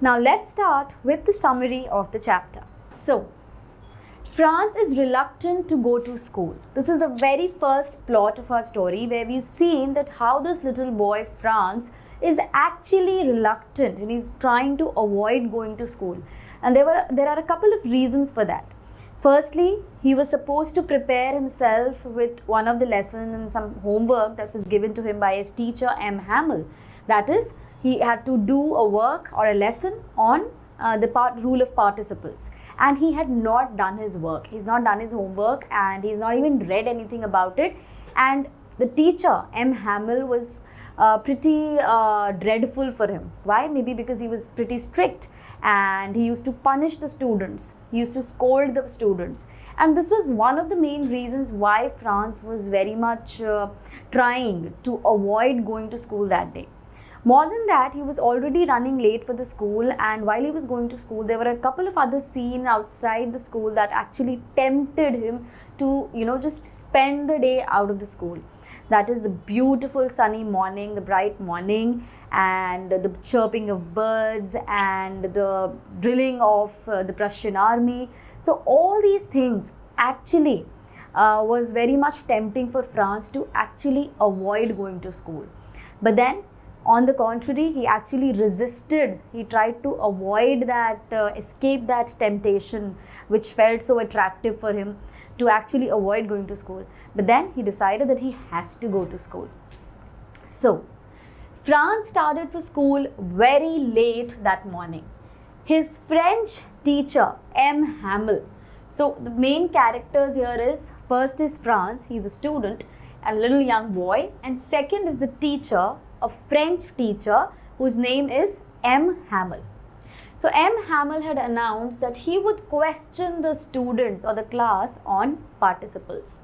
Now let's start with the summary of the chapter. So, Franz is reluctant to go to school. This is the very first plot of our story, where we've seen that how this little boy Franz is actually reluctant and he's trying to avoid going to school. And there are a couple of reasons for that. Firstly, he was supposed to prepare himself with one of the lessons and some homework that was given to him by his teacher M. Hamel. That is, he had to do a work or a lesson on the rule of participles, and he had not done his work. He's not done his homework and he's not even read anything about it. And the teacher M. Hamel was pretty dreadful for him. Why? Maybe because he was pretty strict and he used to punish the students. He used to scold the students. And this was one of the main reasons why Franz was very much trying to avoid going to school that day. More than that, he was already running late for the school, and while he was going to school, there were a couple of other scenes outside the school that actually tempted him to, just spend the day out of the school. That is the beautiful sunny morning, the bright morning, and the chirping of birds and the drilling of the Prussian army. So all these things actually was very much tempting for Franz to actually avoid going to school. But then, on the contrary, he actually resisted. He tried to avoid that, escape that temptation which felt so attractive for him, to actually avoid going to school. But then he decided that he has to go to school. So, Franz started for school very late that morning. His French teacher, M. Hamel. So, the main characters here is, first is Franz, he's a student, a little young boy, and second is the teacher, a French teacher whose name is M. Hamel. So M. Hamel had announced that he would question the students or the class on participles.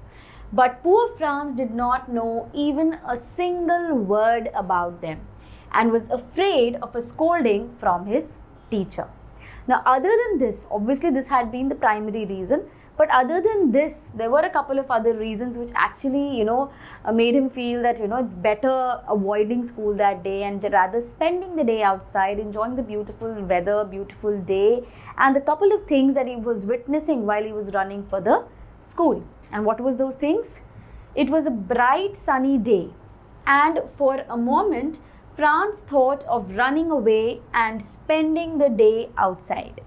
But poor Franz did not know even a single word about them and was afraid of a scolding from his teacher. Now, other than this, obviously this had been the primary reason, but other than this, there were a couple of other reasons which actually, made him feel that, it's better avoiding school that day and rather spending the day outside, enjoying the beautiful weather, beautiful day, and the couple of things that he was witnessing while he was running for the school. And what was those things? It was a bright sunny day, and for a moment, Franz thought of running away and spending the day outside.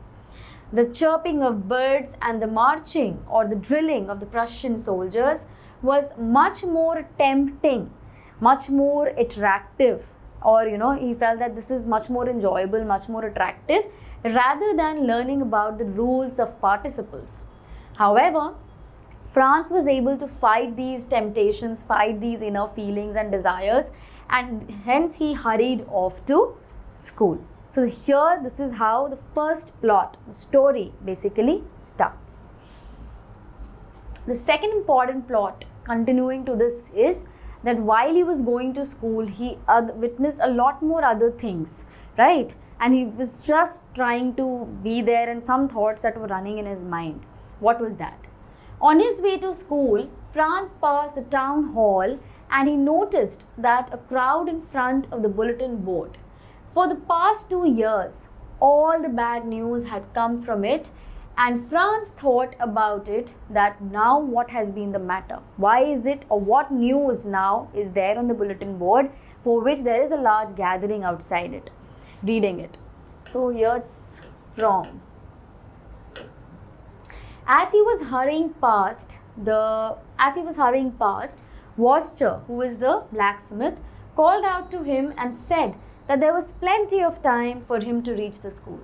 The chirping of birds and the marching or the drilling of the Prussian soldiers was much more tempting, much more attractive, or he felt that this is much more enjoyable, much more attractive, rather than learning about the rules of participles. However, Franz was able to fight these temptations, fight these inner feelings and desires, and hence he hurried off to school. So here, this is how the first plot, the story basically starts. The second important plot continuing to this is that while he was going to school, he witnessed a lot more other things, right? And he was just trying to be there, and some thoughts that were running in his mind. What was that? On his way to school, Franz passed the town hall and he noticed that a crowd in front of the bulletin board. For the past 2 years, all the bad news had come from it, and Franz thought about it, that now what has been the matter? Why is it, or what news now is there on the bulletin board for which there is a large gathering outside it, reading it? So here it's from. As he was hurrying past, Wascher, who is the blacksmith, called out to him and said that there was plenty of time for him to reach the school.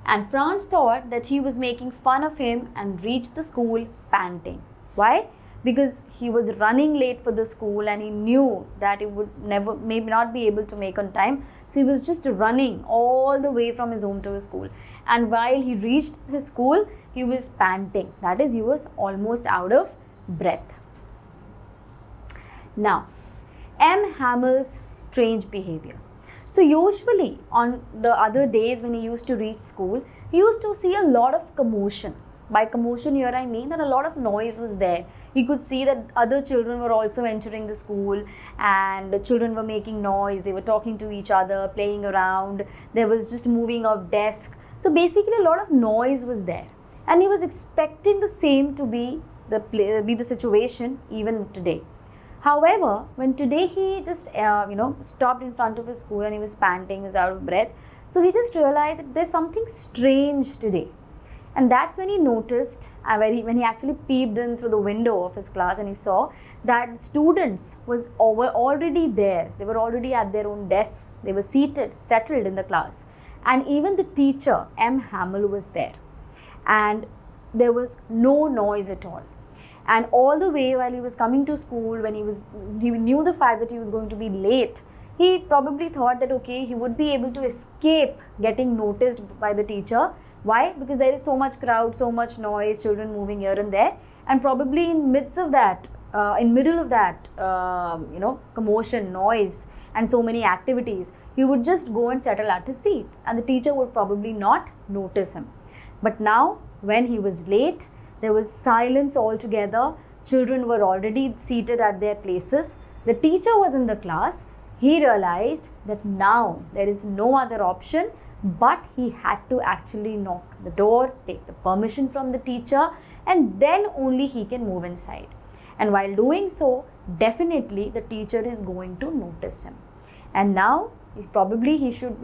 And Franz thought that he was making fun of him and reached the school panting. Why? Because he was running late for the school and he knew that he would maybe not be able to make on time. So he was just running all the way from his home to his school. And while he reached his school, he was panting. That is, he was almost out of breath. Now, M. Hamel's strange behavior. So usually on the other days when he used to reach school, he used to see a lot of commotion. By commotion here I mean that a lot of noise was there. He could see that other children were also entering the school, and the children were making noise, they were talking to each other, playing around, there was just moving of desk. So basically a lot of noise was there, and he was expecting the same to be the situation even today. However, when today he just stopped in front of his school and he was panting, he was out of breath, so he just realized that there's something strange today. And that's when he noticed, when he actually peeped in through the window of his class, and he saw that students were already there. They were already at their own desks. They were seated, settled in the class. And even the teacher, M. Hamill, was there. And there was no noise at all. And all the way while he was coming to school, when he knew the fact that he was going to be late, he probably thought that okay, he would be able to escape getting noticed by the teacher. Why? Because there is so much crowd, so much noise, children moving here and there, and probably in middle of that commotion, noise, and so many activities, he would just go and settle at his seat, and the teacher would probably not notice him. But now, when he was late, there was silence altogether. Children were already seated at their places. The teacher was in the class. He realized that now there is no other option, but he had to actually knock the door, take the permission from the teacher, and then only he can move inside. And while doing so, definitely the teacher is going to notice him. And now he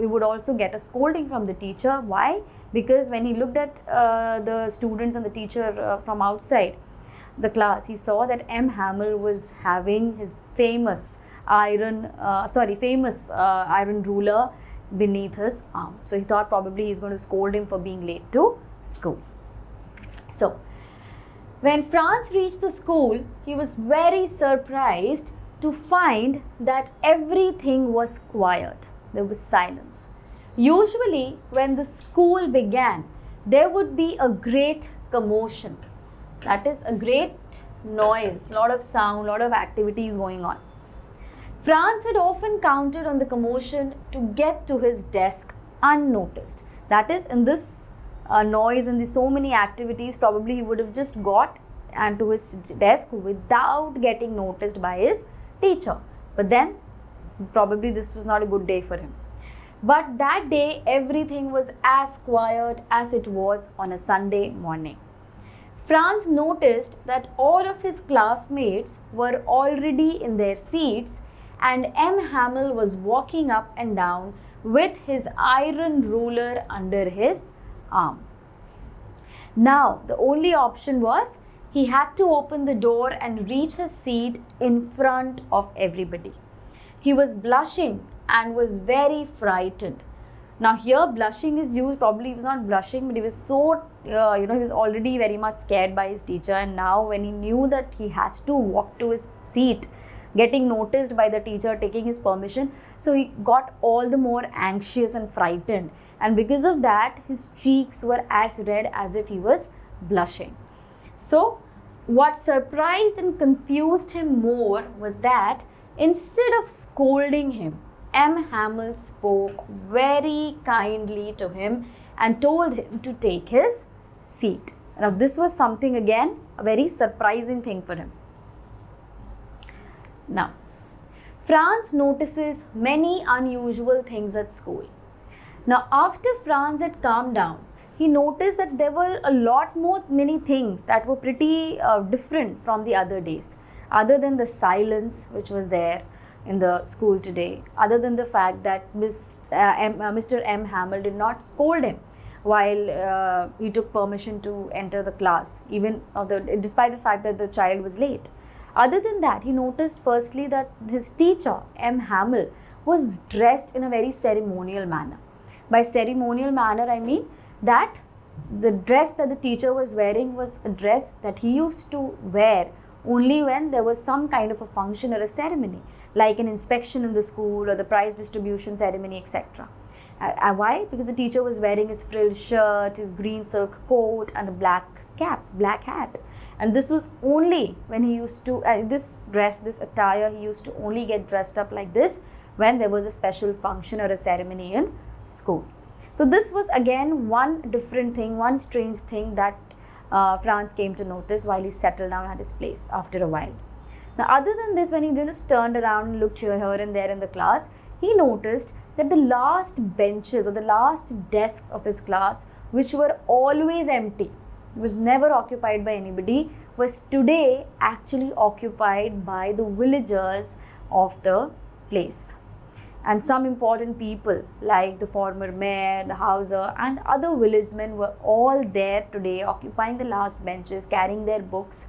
would also get a scolding from the teacher. Why? Because when he looked at the students and the teacher from outside the class, he saw that M. Hamill was having his famous iron ruler beneath his arm. So he thought probably he's going to scold him for being late to school. So when Franz reached the school, he was very surprised to find that everything was quiet. There was silence. Usually when the school began, there would be a great commotion. That is a great noise, lot of sound, lot of activities going on. Franz had often counted on the commotion to get to his desk unnoticed. That is, in this noise and the so many activities, probably he would have just got and to his desk without getting noticed by his teacher. But then, probably this was not a good day for him. But that day, everything was as quiet as it was on a Sunday morning. Franz noticed that all of his classmates were already in their seats, and M. Hamill was walking up and down with his iron ruler under his arm. Now, the only option was he had to open the door and reach his seat in front of everybody. He was blushing and was very frightened. Now here blushing is used, probably he was not blushing, but he was so, he was already very much scared by his teacher, and now when he knew that he has to walk to his seat, getting noticed by the teacher, taking his permission, so he got all the more anxious and frightened, and because of that his cheeks were as red as if he was blushing. So what surprised and confused him more was that instead of scolding him, M. Hamill spoke very kindly to him and told him to take his seat. Now this was something, again, a very surprising thing for him. Now, Franz notices many unusual things at school. Now, after Franz had calmed down, he noticed that there were many things that were pretty different from the other days, other than the silence which was there in the school today, other than the fact that Mr. M. Hamill did not scold him while he took permission to enter the class, despite the fact that the child was late. Other than that, he noticed firstly that his teacher, M. Hamill, was dressed in a very ceremonial manner. By ceremonial manner, I mean that the dress that the teacher was wearing was a dress that he used to wear only when there was some kind of a function or a ceremony, like an inspection in the school or the prize distribution ceremony, etc. Why? Because the teacher was wearing his frilled shirt, his green silk coat, and the black hat. And this was only when he used to, this attire, he used to only get dressed up like this when there was a special function or a ceremony in school. So this was again one different thing, one strange thing that Franz came to notice while he settled down at his place after a while. Now, other than this, when he just turned around and looked here and there in the class, he noticed that the last benches or the last desks of his class, which were always empty, was never occupied by anybody, was today actually occupied by the villagers of the place. And some important people like the former mayor, the houser, and other villagemen were all there today, occupying the last benches, carrying their books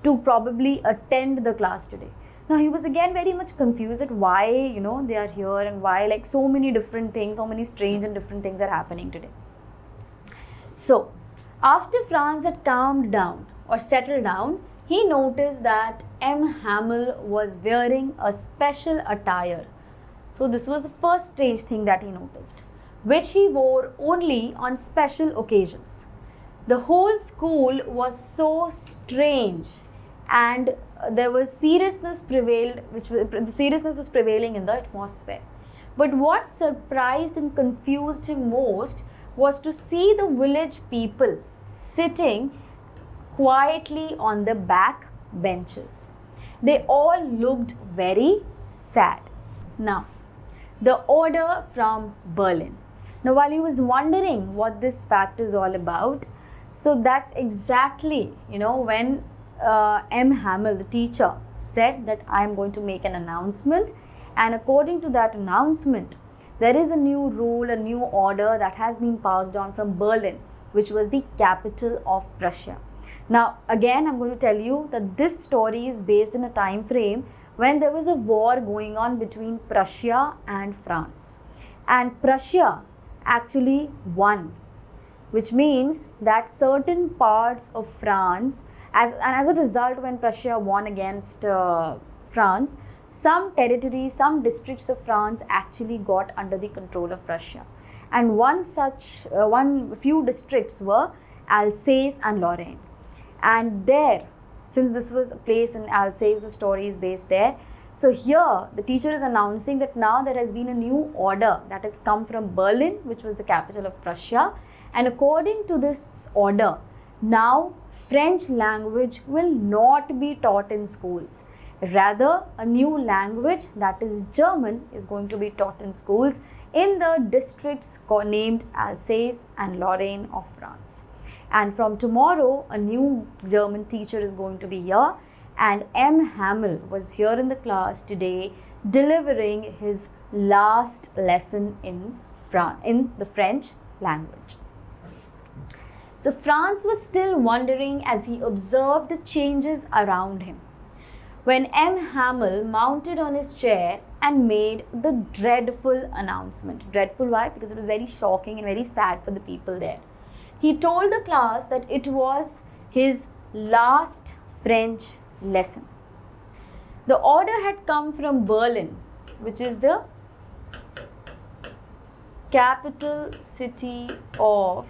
to probably attend the class today. Now he was again very much confused at why they are here and why like so many different things, so many strange and different things are happening today. So after Franz had calmed down or settled down, he noticed that M. Hamel was wearing a special attire. So this was the first strange thing that he noticed, which he wore only on special occasions. The whole school was so strange, and there was seriousness prevailed, the seriousness was prevailing in the atmosphere. But what surprised and confused him most was to see the village people sitting quietly on the back benches. They all looked very sad. Now, the order from Berlin. Now, while he was wondering what this fact is all about, so that's exactly, when M. Hamel, the teacher, said that I am going to make an announcement, and according to that announcement, there is a new rule, a new order that has been passed on from Berlin, which was the capital of Prussia. Now, again, I'm going to tell you that this story is based in a time frame when there was a war going on between Prussia and France. And Prussia actually won, which means that certain parts of France, as a result, when Prussia won against France, some territories, some districts of France actually got under the control of Prussia. And few districts were Alsace and Lorraine. And there, since this was a place in Alsace, the story is based there. So here, the teacher is announcing that now there has been a new order that has come from Berlin, which was the capital of Prussia. And according to this order, now French language will not be taught in schools. Rather, a new language, that is German, is going to be taught in schools in the districts named Alsace and Lorraine of France. And from tomorrow, a new German teacher is going to be here, and M. Hamel was here in the class today delivering his last lesson in the French language. So Franz was still wondering as he observed the changes around him, when M. Hamel mounted on his chair and made the dreadful announcement. Dreadful, why? Because it was very shocking and very sad for the people there. He told the class that it was his last French lesson. The order had come from Berlin, which is the capital city of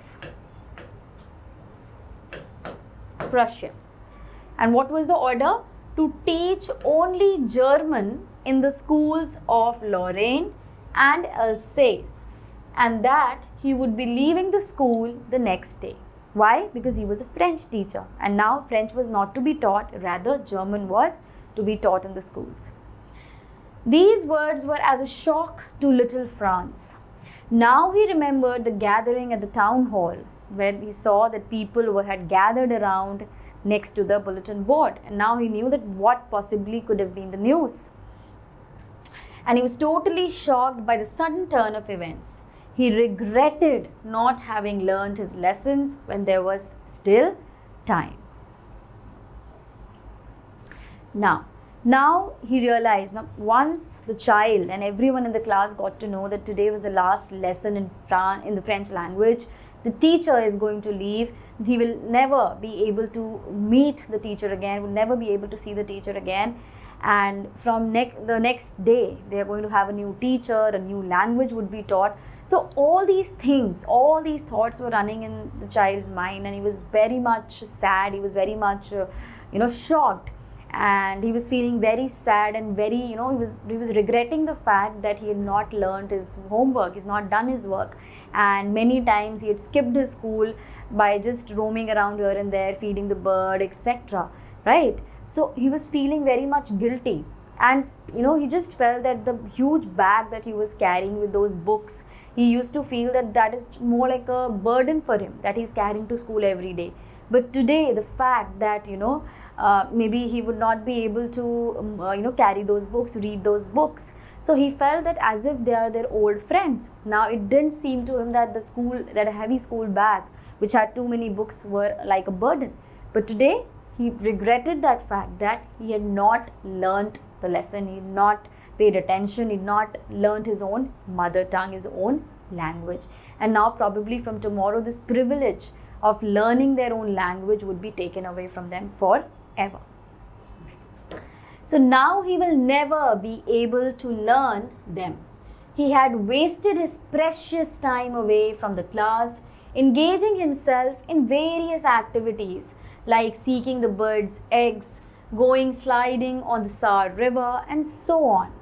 Prussia. And what was the order? To teach only German in the schools of Lorraine and Alsace, and that he would be leaving the school the next day. Why? Because he was a French teacher, and now French was not to be taught, rather German was to be taught in the schools. These words were as a shock to little Franz. Now he remembered the gathering at the town hall, where he saw that people had gathered around next to the bulletin board, and now he knew that what possibly could have been the news. And he was totally shocked by the sudden turn of events. He regretted not having learned his lessons when there was still time. Now he realized, once the child and everyone in the class got to know that today was the last lesson in the French language, the teacher is going to leave. He will never be able to meet the teacher again, will never be able to see the teacher again. And from the next day, they are going to have a new teacher, a new language would be taught. So all these things, all these thoughts were running in the child's mind, and he was very much sad. He was very much, shocked. and he was feeling very sad and very, he was regretting the fact that he had not learned his homework, he's not done his work, and many times he had skipped his school by just roaming around here and there, feeding the bird, etc. Right? So he was feeling very much guilty, and he just felt that the huge bag that he was carrying with those books, he used to feel that is more like a burden for him, that he's carrying to school every day. But today, the fact that maybe he would not be able to carry those books, read those books, so he felt that as if they are their old friends. Now it didn't seem to him that that a heavy school bag which had too many books were like a burden. But today he regretted that fact that he had not learnt the lesson, he had not paid attention, he had not learnt his own mother tongue, his own language. And now probably from tomorrow this privilege of learning their own language would be taken away from them forever. So now he will never be able to learn them. He had wasted his precious time away from the class, engaging himself in various activities like seeking the birds' eggs, going sliding on the Sar River, and so on.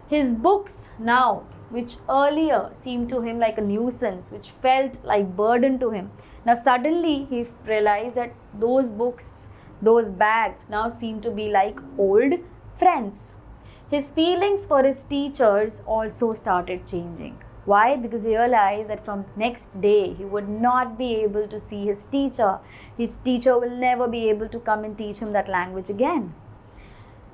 His books now, which earlier seemed to him like a nuisance, which felt like burden to him, now suddenly he realized that those books, those bags now seem to be like old friends. His feelings for his teachers also started changing. Why? Because he realized that from next day he would not be able to see his teacher. His teacher will never be able to come and teach him that language again.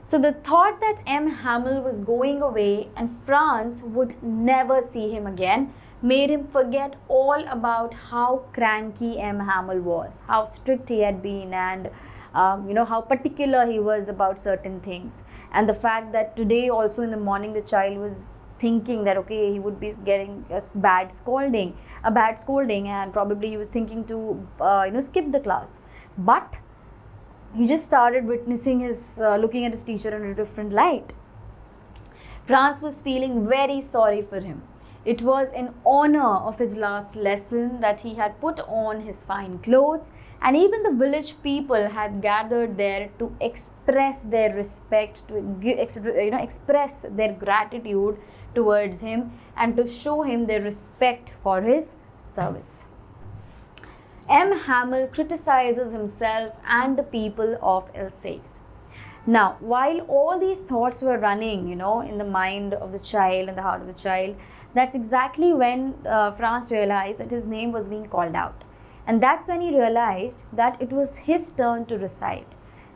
So the thought that M. Hamel was going away and Franz would never see him again made him forget all about how cranky M. Hamel was, how strict he had been, and how particular he was about certain things. And the fact that today also in the morning the child was thinking that okay, he would be getting a bad scolding, and probably he was thinking to skip the class. But he just started witnessing his looking at his teacher in a different light. Franz was feeling very sorry for him. It was in honor of his last lesson that he had put on his fine clothes, and even the village people had gathered there to express their respect, to express their gratitude towards him, and to show him their respect for his service. M. Hamel criticizes himself and the people of Alsace. Now, while all these thoughts were running, in the mind of the child and the heart of the child, that's exactly when Franz realized that his name was being called out. And that's when he realized that it was his turn to recite.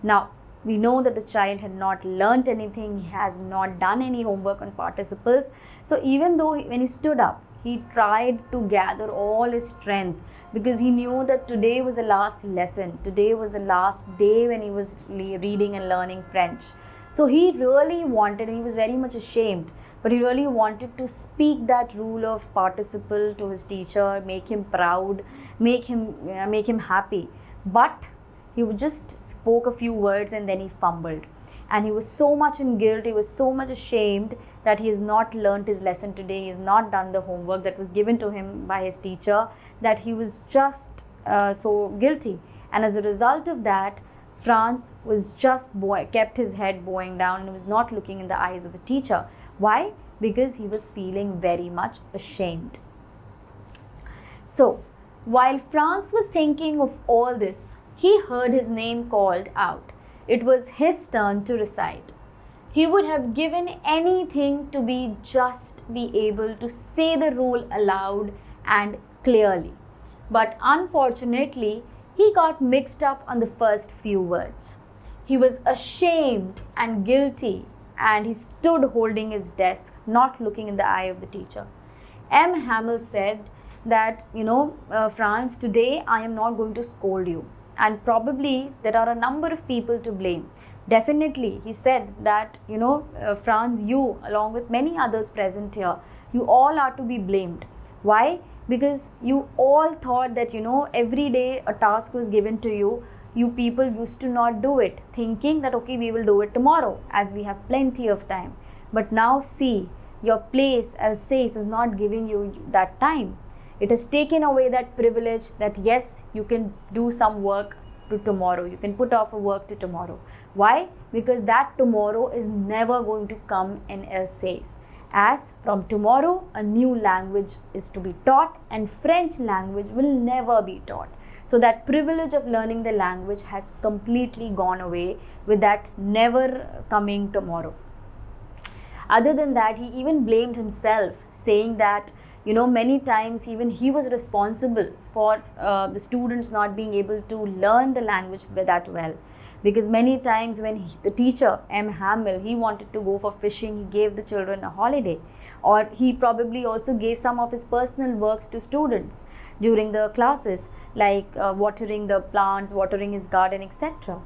Now, we know that the child had not learnt anything, he has not done any homework on participles. So even though when he stood up, he tried to gather all his strength, because he knew that today was the last lesson, today was the last day when he was reading and learning French. So he really wanted, he was very much ashamed, but he really wanted to speak that rule of participle to his teacher, make him proud, make him happy. But he just spoke a few words and then he fumbled. And he was so much in guilt, he was so much ashamed that he has not learnt his lesson today, he has not done the homework that was given to him by his teacher, that he was just so guilty. And as a result of that, Franz was just kept his head bowing down and was not looking in the eyes of the teacher. Why? Because he was feeling very much ashamed. So, while Franz was thinking of all this, he heard his name called out. It was his turn to recite. He would have given anything to be able to say the rule aloud and clearly. But unfortunately, he got mixed up on the first few words. He was ashamed and guilty, and he stood holding his desk, not looking in the eye of the teacher. M. Hamel said that, Franz, today I am not going to scold you. And probably there are a number of people to blame. Definitely, he said that, Franz, you along with many others present here, you all are to be blamed. Why? Because you all thought that, every day a task was given to you, you people used to not do it, thinking that, okay, we will do it tomorrow as we have plenty of time. But now see, your place, Alsace, is not giving you that time. It has taken away that privilege that yes, you can do some work to tomorrow. You can put off a work to tomorrow. Why? Because that tomorrow is never going to come in essays. As from tomorrow, a new language is to be taught and French language will never be taught. So that privilege of learning the language has completely gone away with that never coming tomorrow. Other than that, he even blamed himself, saying that many times even he was responsible for the students not being able to learn the language that well. Because many times when the teacher, M. Hamill, he wanted to go for fishing, he gave the children a holiday. Or he probably also gave some of his personal works to students during the classes, like watering the plants, watering his garden, etc.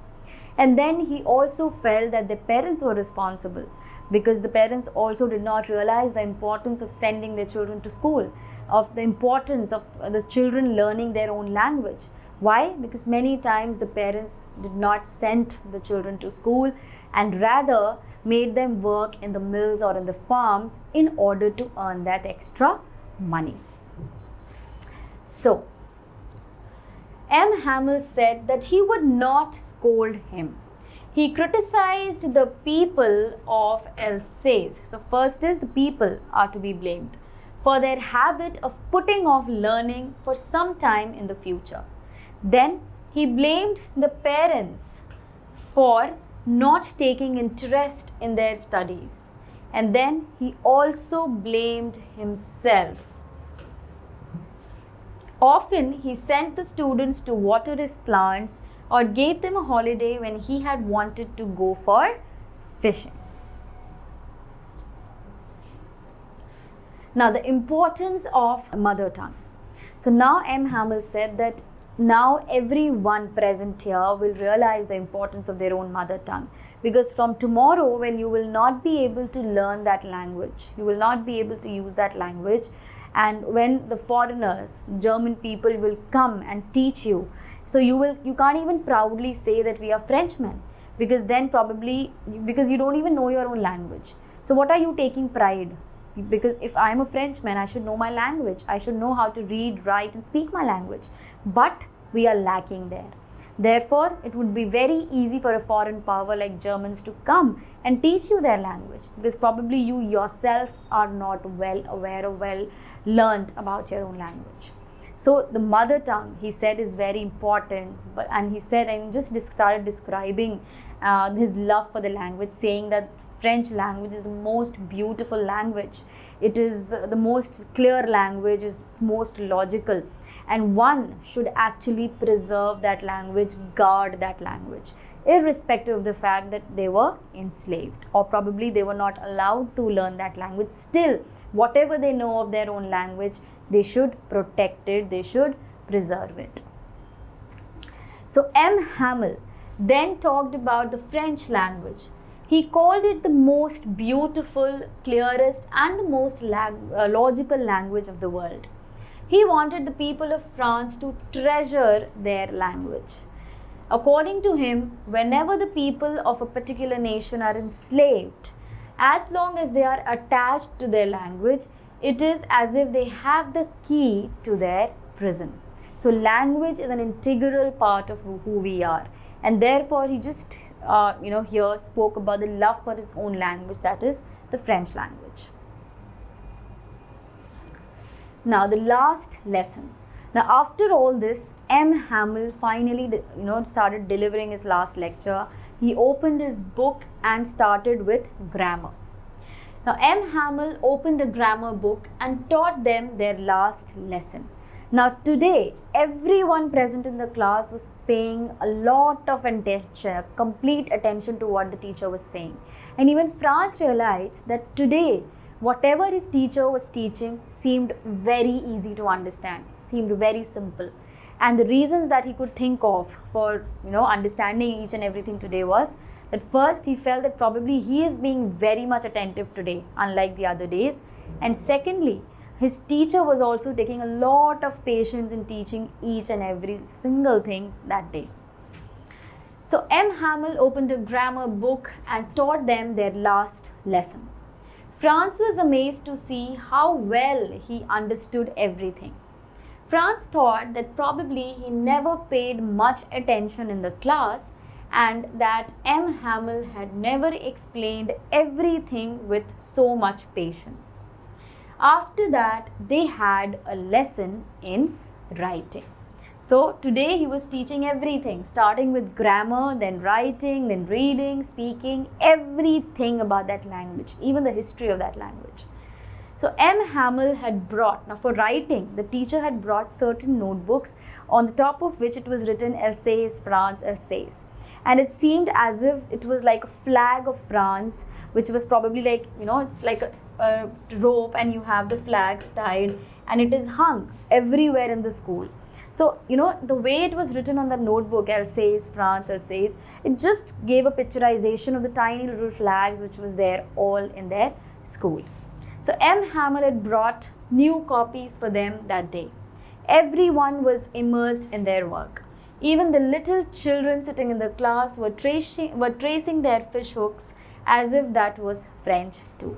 And then he also felt that the parents were responsible, because the parents also did not realize the importance of sending their children to school, of the importance of the children learning their own language. Why? Because many times the parents did not send the children to school and rather made them work in the mills or in the farms in order to earn that extra money. So, M. Hamill said that he would not scold him. He criticized the people of Alsace. So first is the people are to be blamed for their habit of putting off learning for some time in the future. Then he blamed the parents for not taking interest in their studies. And then he also blamed himself. Often he sent the students to water his plants or gave them a holiday when he had wanted to go for fishing. Now, the importance of mother tongue. So now M. Hamill said that now everyone present here will realize the importance of their own mother tongue, because from tomorrow, when you will not be able to learn that language, you will not be able to use that language, and when the foreigners, German people will come and teach you, so you can't even proudly say that we are Frenchmen, because then probably, because you don't even know your own language. So what are you taking pride? Because if I'm a Frenchman, I should know my language. I should know how to read, write and speak my language. But we are lacking there. Therefore, it would be very easy for a foreign power like Germans to come and teach you their language, because probably you yourself are not well aware or well learnt about your own language. So the mother tongue, he said, is very important. And he said, and just started describing his love for the language, saying that French language is the most beautiful language. It is the most clear language, it's most logical. And one should actually preserve that language, guard that language, irrespective of the fact that they were enslaved or probably they were not allowed to learn that language. Still, whatever they know of their own language, they should protect it, they should preserve it. So M. Hamill then talked about the French language. He called it the most beautiful, clearest and the most logical language of the world. He wanted the people of France to treasure their language. According to him, whenever the people of a particular nation are enslaved, as long as they are attached to their language, it is as if they have the key to their prison. So language is an integral part of who we are. And therefore, he just, here spoke about the love for his own language, that is the French language. Now, the last lesson. Now, after all this, M. Hamill finally, started delivering his last lecture. He opened his book and started with grammar. Now, M. Hamill opened the grammar book and taught them their last lesson. Now, today, everyone present in the class was paying a lot of attention, complete attention to what the teacher was saying. And even Franz realized that today, whatever his teacher was teaching seemed very easy to understand, seemed very simple. And the reasons that he could think of for, understanding each and everything today was that first, he felt that probably he is being very much attentive today, unlike the other days. And secondly, his teacher was also taking a lot of patience in teaching each and every single thing that day. So M. Hamill opened a grammar book and taught them their last lesson. Franz was amazed to see how well he understood everything. Franz thought that probably he never paid much attention in the class and that M. Hamel had never explained everything with so much patience. After that, they had a lesson in writing. So today he was teaching everything, starting with grammar, then writing, then reading, speaking, everything about that language, even the history of that language. So M. Hamel had brought, now for writing, the teacher had brought certain notebooks on the top of which it was written Alsace, France, Alsace. And it seemed as if it was like a flag of France, which was probably like, it's like a rope and you have the flags tied and it is hung everywhere in the school. So, the way it was written on the notebook, Alsace, France, Alsace, it just gave a picturization of the tiny little flags which was there all in their school. So, M. Hamel had brought new copies for them that day. Everyone was immersed in their work. Even the little children sitting in the class were tracing their fish hooks as if that was French too.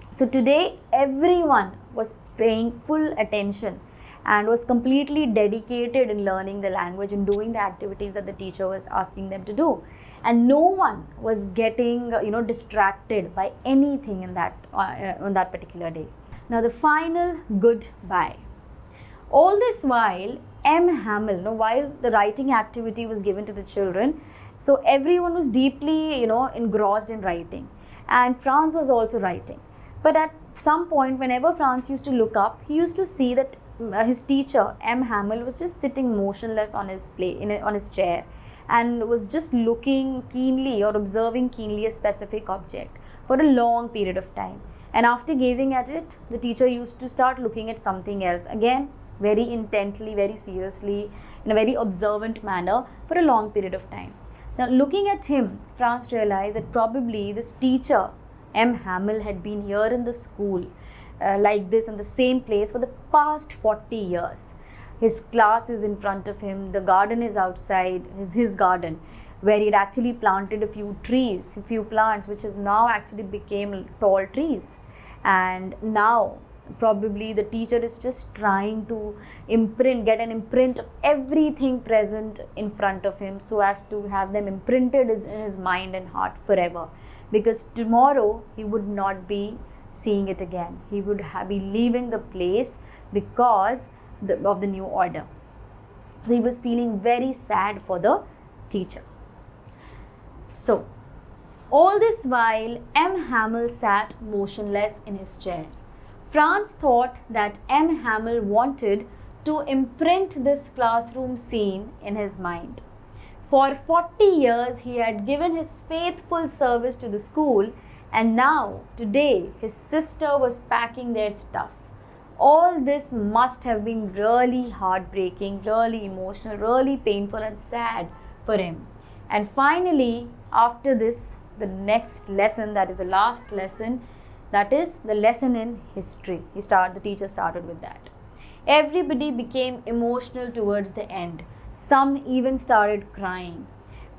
So today, everyone was paying full attention and was completely dedicated in learning the language and doing the activities that the teacher was asking them to do. And no one was getting, distracted by anything in that on that particular day. Now the final goodbye. All this while, M. Hamel, while the writing activity was given to the children, so everyone was deeply, engrossed in writing. And Franz was also writing. But at some point, whenever Franz used to look up, he used to see that his teacher, M. Hamel, was just sitting motionless on his on his chair and was just looking keenly or observing keenly a specific object for a long period of time. And after gazing at it, the teacher used to start looking at something else, again, very intently, very seriously, in a very observant manner for a long period of time. Now, looking at him, Franz realized that probably this teacher, M. Hamel, had been here in the school like this in the same place for the past 40 years. His class is in front of him, the garden is outside, his garden, where he had actually planted a few trees, a few plants, which has now actually became tall trees. And now, probably the teacher is just trying to get an imprint of everything present in front of him so as to have them imprinted in his mind and heart forever. Because tomorrow he would not be seeing it again. He would be leaving the place because of the new order. So he was feeling very sad for the teacher. So, all this while, M. Hamel sat motionless in his chair. Franz thought that M. Hamel wanted to imprint this classroom scene in his mind. For 40 years, he had given his faithful service to the school, and now, today, his sister was packing their stuff. All this must have been really heartbreaking, really emotional, really painful and sad for him. And finally, after this, the next lesson, that is the last lesson, that is the lesson in history. The teacher started with that. Everybody became emotional towards the end. Some even started crying.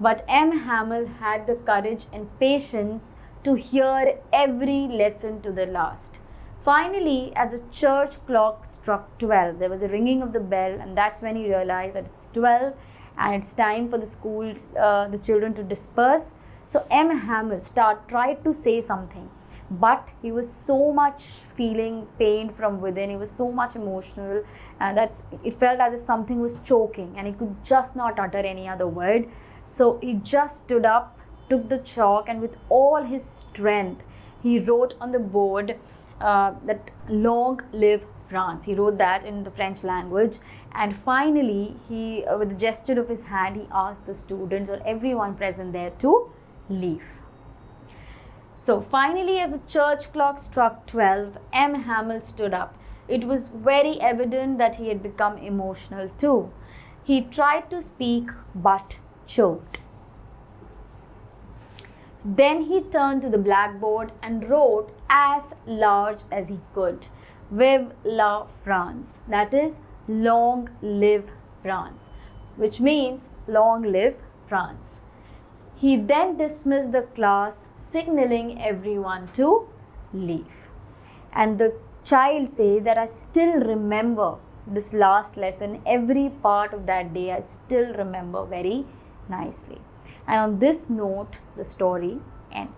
But M. Hamel had the courage and patience to hear every lesson to the last. Finally, as the church clock struck 12, there was a ringing of the bell, and that's when he realized that it's 12 and it's time for the children to disperse. So M. Hamel tried to say something, but he was so much feeling pain from within. He was so much emotional, and it felt as if something was choking, and he could just not utter any other word. So he just stood up, took the chalk, and with all his strength, he wrote on the board that "Long live France." He wrote that in the French language, and finally, he, with a gesture of his hand, he asked the students or everyone present there to leave. So finally, as the church clock struck 12, M. Hamel stood up. It was very evident that he had become emotional too. He tried to speak but choked. Then he turned to the blackboard and wrote as large as he could, "Vive la France," that is, "Long live France," which means "Long live France." He then dismissed the class, signaling everyone to leave. And the child says that I still remember this last lesson, every part of that day I still remember very nicely. And on this note, the story ends.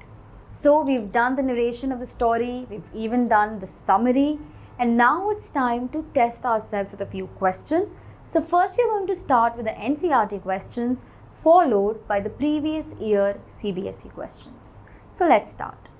So we've done the narration of the story, we've even done the summary, and now it's time to test ourselves with a few questions. So first we're going to start with the NCERT questions, followed by the previous year CBSE questions. So let's start.